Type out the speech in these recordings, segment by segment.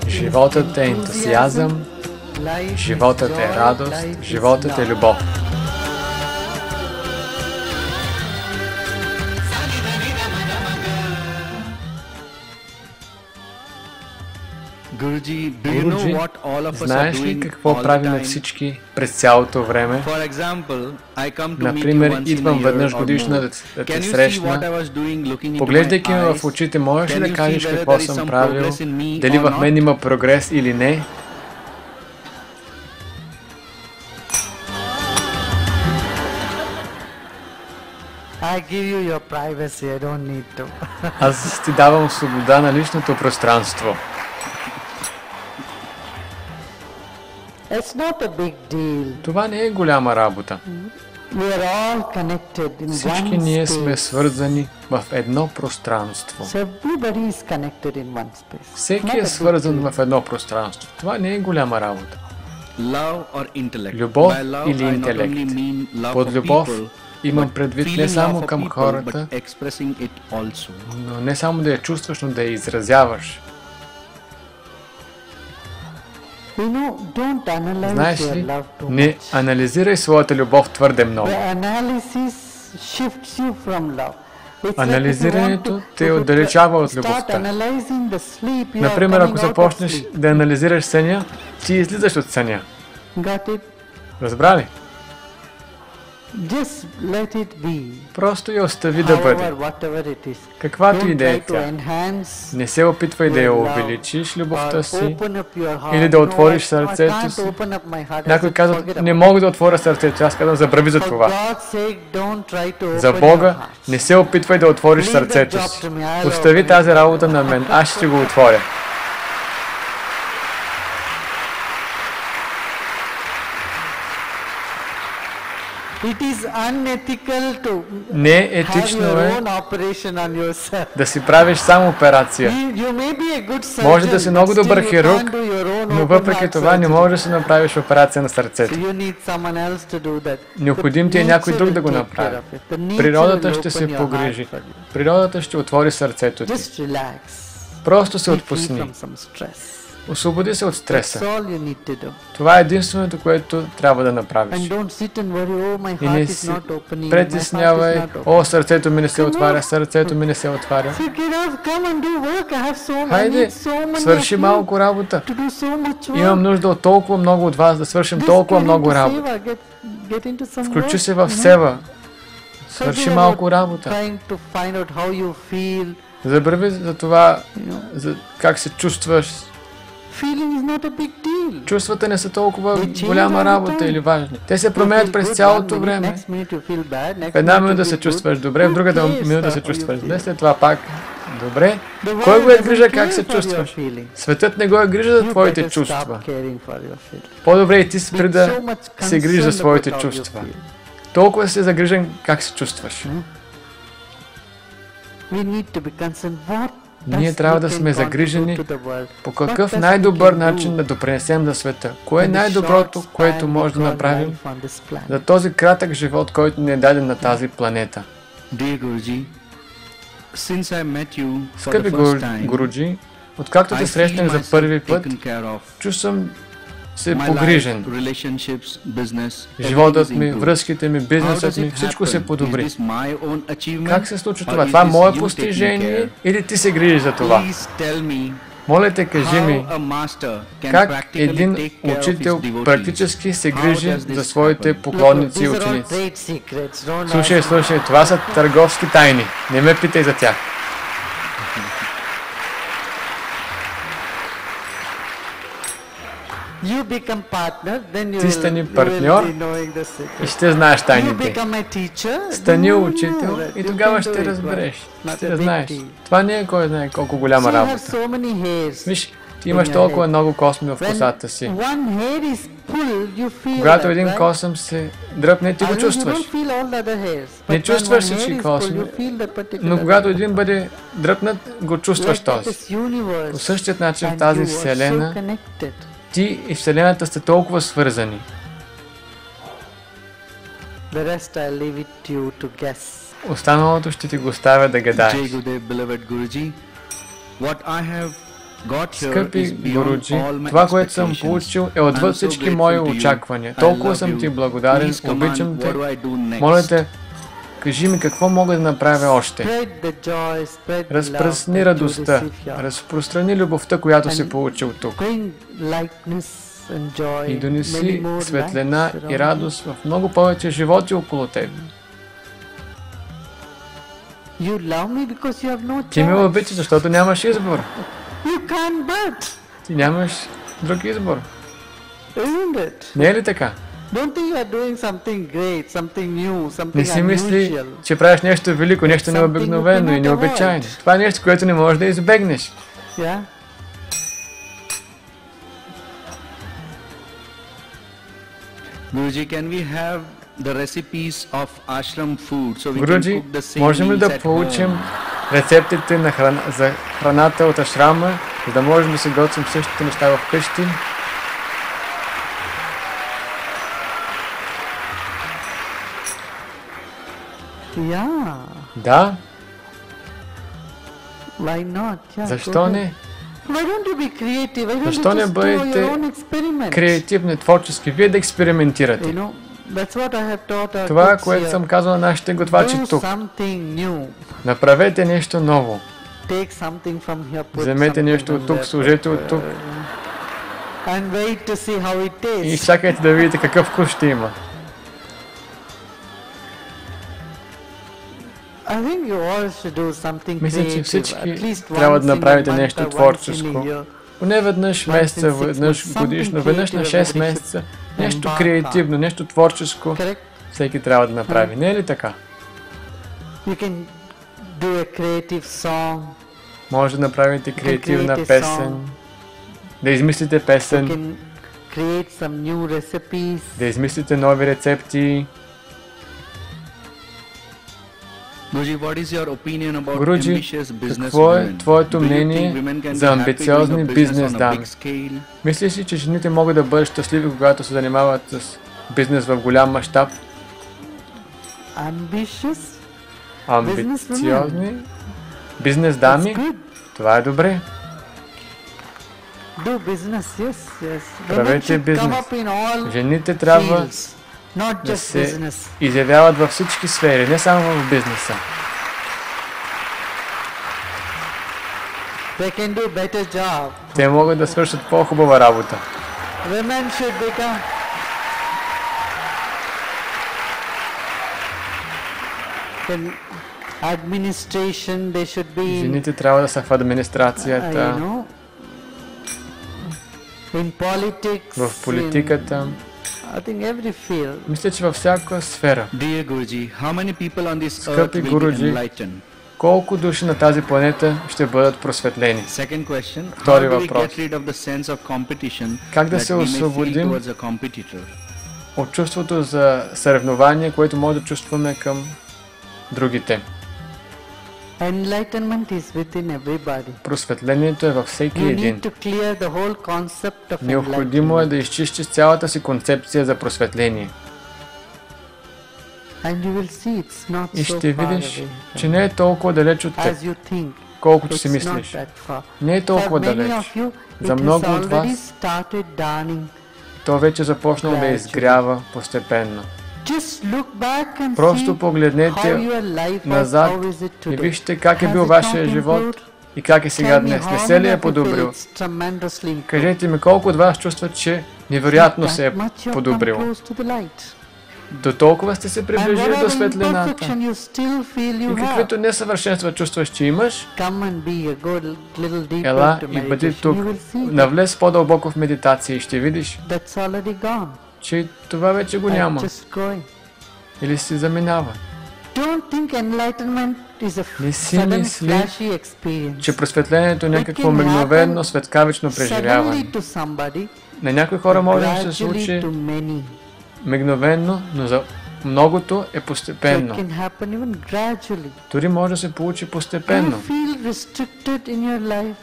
Животът е ентусиазъм, животът е радост, животът е любов. Guruji, знаеш ли какво правим всички през цялото време? Например, идвам веднъж годишно да те срещна. Поглеждайки ме в очите, можеш ли да кажеш какво съм правил? Дали в мен има прогрес или не? Аз ти давам свобода на личното пространство. Това не е голяма работа. Всички ние сме свързани в едно пространство. Всеки е свързан в едно пространство. Това не е голяма работа. Любов или интелект. Под любов имам предвид не само към хората, но не само да я чувстваш, но да я изразяваш. Знаеш ли, не анализирай своята любов твърде много. Анализирането те отдалечава от любовта. Например, ако започнеш да анализираш съня, ти излизаш от съня. Разбра ли? Просто я остави да бъде. Каквато и да е тя. Не се опитвай да я увеличиш любовта си или да отвориш сърцето си. Някой казва, не мога да отворя сърцето. Аз казвам, забрави за това. За Бога, не се опитвай да отвориш сърцето си. Остави тази работа на мен. Аз ще го отворя. Не е етично да си правиш само операция. Може да си много добър хирург, но въпреки това не можеш да си направиш операция на сърцето. Необходим ти е някой друг да го направи. Природата ще се погрижи. Природата ще отвори сърцето ти. Просто се отпусни. Освободи се от стреса. Това е единственото, което трябва да направиш. И не си притеснявай, о, сърцето ми не се отваря, сърцето ми не се отваря. Хайде, свърши малко работа. Имам нужда от толкова много от вас, да свършим толкова много работа. Включи се в Сева. Свърши малко работа. Забрави за това, за как се чувстваш. Чувствата не са толкова голяма работа или важни. Те се променят през цялото време. В една минута се чувстваш добре, в другата минута се чувстваш зле, след това пак добре. Кой го е грижа как се чувстваш? Светът не го е грижа за твоите чувства. По-добре и ти спри да се грижи за своите чувства. Толкова си загрижен как се чувстваш. Ние трябва да сме загрижени по какъв най-добър начин да допринесем за света. Кое е най-доброто, което може да направим за този кратък живот, който ни е даден на тази планета. Скъпи Гуруджи, откакто те срещнах за първи път, чувствам се погрижен. Животът ми, връзките ми, бизнесът ми, всичко се подобри. Как се случва това? Това е мое постижение или ти се грижиш за това? Моля те, кажи ми, как един учител практически се грижи за своите поклонници и ученици? Слушай, това са търговски тайни. Не ме питай за тях. Ти стани партньор и ще знаеш тайните. Стани учител и тогава ще разбереш. Ще знаеш. Това не е кой знае колко голяма работа. Виж, ти имаш толкова много косми в косата си. Когато един косъм се дръпне, ти го чувстваш. Не чувстваш всички косми, но когато един бъде дръпнат, го чувстваш този. По същия начин в тази вселена ти и Вселената сте толкова свързани. Останалото ще ти го оставя да гадаеш. Скъпи Гуруджи, това, което съм получил, е отвъд всички мои очаквания. Толкова съм ти благодарен, обичам те. Моля те, кажи ми какво мога да направя още. Разпръсни радостта, разпространи любовта, която си получил тук. И донеси светлина и радост в много повече животи около теб. Ти ме обичаш, защото нямаш избор. Ти нямаш друг избор. Не е ли така? Не си мисли, че правиш нещо велико, нещо необикновено и необичайно. Това е нещо, което не можеш да избегнеш. Гуруджи, можем ли да получим рецептите за храната от ашрама, за да можем да си готвим същите неща вкъщи? Да. Защо не? Защо не бъдете креативни, творчески, вие да експериментирате? Това, което съм казал на нашите готвачи тук. Направете нещо ново. Вземете нещо от тук, сложете от тук. И чакайте да видите какъв вкус ще има. Мисля, че всички трябва да направите нещо творческо. Поне веднъж месеца, веднъж годишно, веднъж на 6 месеца. Нещо креативно, нещо творческо. Всеки трябва да направи. Не е ли така? Може да направите креативна песен. Да измислите песен. Да измислите нови рецепти. Гуруджи, какво е твоето мнение за амбициозни бизнес дами? Мислиш ли, че жените могат да бъдат щастливи, когато се занимават с бизнес в голям мащаб? Амбициозни бизнес дами? Това е добре. Правете бизнес. Жените трябва да се изявяват във всички сфери, не само в бизнеса. Те могат да свършат по-хубава работа. Жените трябва да са в администрацията, в политиката. Мисля, че във всяка сфера. Скъпи Гуруджи, колко души на тази планета ще бъдат просветлени? Втори въпрос. Как да се освободим от чувството за съревнование, което може да чувстваме към другите? Просветлението е във всеки един. Необходимо е да изчистиш цялата си концепция за просветление. И ще видиш, че не е толкова далеч от теб, колкото си мислиш. Не е толкова далеч. За много от вас то вече започнало да изгрява постепенно. Просто погледнете назад и вижте как е бил вашия живот и как е сега днес. Не се ли е подобрил? Кажете ми колко от вас чувстват, че невероятно се е подобрил. До толкова сте се приближили до светлината. И каквито несъвършенства чувстваш, че имаш, ела и бъди тук. Навлез по-дълбоко в медитация и ще видиш, че това вече го няма. Или си заминава. Не си мисли, че просветлението е някакво мигновено, светкавично преживяване. На някои хора може да се случи мигновено, но за многото е постепенно. Дори може да се получи постепенно.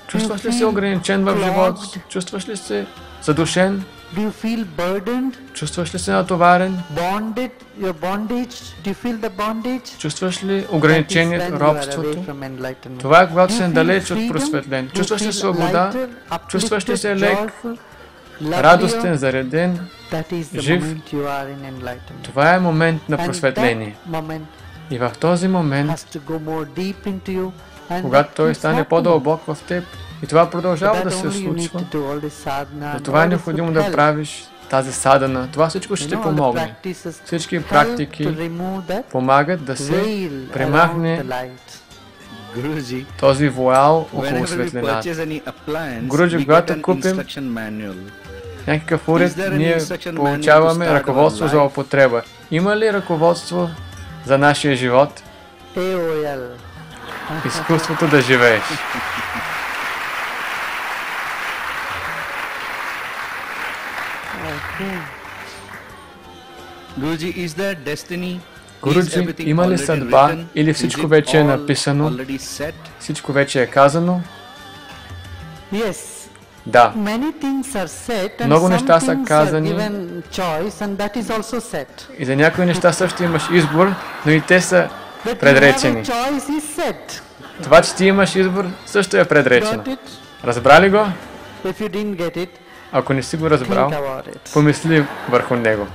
Чувстваш ли се ограничен в живота? Чувстваш ли се задушен? Do you feel burdened? Чувстваш ли се натоварен? Bonded? Your bondage? Do you feel the bondage? Чувстваш ли That is ограничението, when you are робството? away from enlightenment. Това е когато Do си you feel далеч от freedom? просветление. Do you Чувстваш ли feel свобода? lighter, Чувстваш ли uplifted, се лек, joyful, lovelier? радостен, зареден? That is the жив? moment you are in enlightenment. Това е момент на And просветление. that moment И в този момент, has to go more deep into you, and когато it той keeps стане happening. по-дълбок в теб, и това продължава But да that се only you need случва, to do all this sadhana and затова е all this необходимо would да help. правиш тази садана. Това всичко ще You ти know, all the помогне. practices Всички help практики to remove that помагат да се veil премахне around the light. Guruji, този воал около whenever we светлината. purchase any appliance, Guruji, we когато get an купим instruction manual. Някакъв уред, Is there any ние instruction manual получаваме to start ръководство our за life? употреба. Има ли ръководство за нашия живот? AOL. Изкуството да живееш. Okay. Guruji, is there destiny? Is Guruji, everything има ли already съдба written? или Is всичко it вече е all написано? already set? Всичко вече е казано? Yes. Да. Many things are set and Много some неща са things are казани. given choice and that is also set. И за някои неща също имаш избор, но и те са That you предречени. have a choice is set. Това, че ти имаш избор, също е предречено. Got it? Разбра ли го? If you didn't get it, Ако не си го think разбрал, about it. помисли върху него.